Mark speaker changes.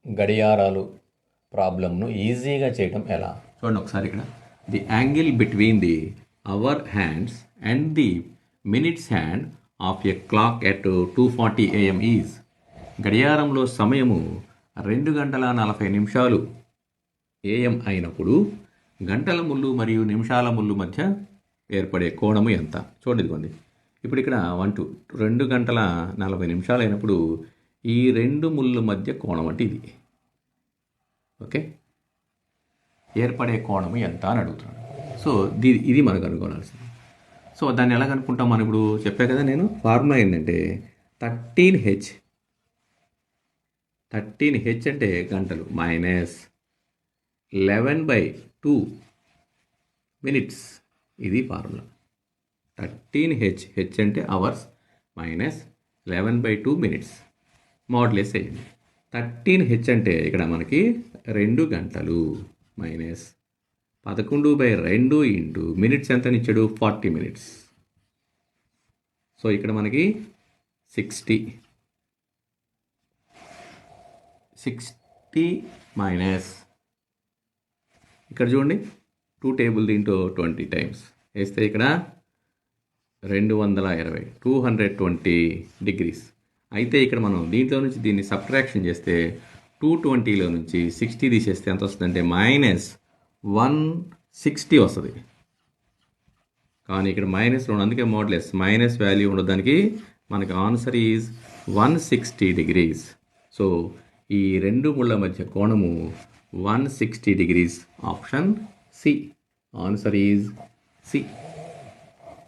Speaker 1: గడియారాలు ప్రాబ్లంను ఈజీగా చేయటం ఎలా?
Speaker 2: చూడండి ఒకసారి ఇక్కడ. The angle between the hour hands and the minutes hand of a clock at 2:40 AM is. గడియారంలో సమయము 2:40 AM అయినప్పుడు గంటల ముళ్ళు మరియు నిమిషాల ముళ్ళు మధ్య ఏర్పడే కోణము ఎంత? చూడండి ఇదిగోండి. ఇప్పుడు ఇక్కడ 2:40 అయినప్పుడు ఈ రెండు ముళ్ళు మధ్య కోణం అంటే ఇది. ఓకే, ఏర్పడే కోణము ఎంత అని అడుగుతున్నాడు. సో ఇది మనకు కనుక్కోవాల్సింది. సో దాన్ని ఎలా కనుక్కుంటాం మనం? ఇప్పుడు చెప్పా కదా నేను, ఫార్ములా ఏంటంటే 13H. 13H అంటే గంటలు మైనస్ 11/2 మినిట్స్. ఇది ఫార్ములా. 13H, హెచ్ అంటే అవర్స్, మైనస్ 11/2 మినిట్స్. మోడ్యులస్ అయ్యింది. 13H అంటే ఇక్కడ మనకి 2 గంటలు మైనస్ 11/2 ఇంటూ మినిట్స్ ఎంత ఇచ్చాడు? 40 మినిట్స్. సో ఇక్కడ మనకి 60 మైనస్ ఇక్కడ చూడండి 2 టేబుల్ దీంట్లో 20 టైమ్స్ వేస్తే ఇక్కడ 220 220 డిగ్రీస్. అయితే ఇక్కడ మనం దీంట్లో నుంచి దీన్ని సబ్ట్రాక్షన్ చేస్తే 220లో నుంచి 60 తీసేస్తే ఎంత వస్తుందంటే -160 వస్తుంది. కానీ ఇక్కడ మైనస్లో అందుకే మోడ్లెస్ మైనస్ వాల్యూ ఉండడానికి మనకి ఆన్సర్ ఈజ్ 160 డిగ్రీస్. సో ఈ రెండు ముళ్ళ మధ్య కోణము 160 degrees. Option C. Answer is C.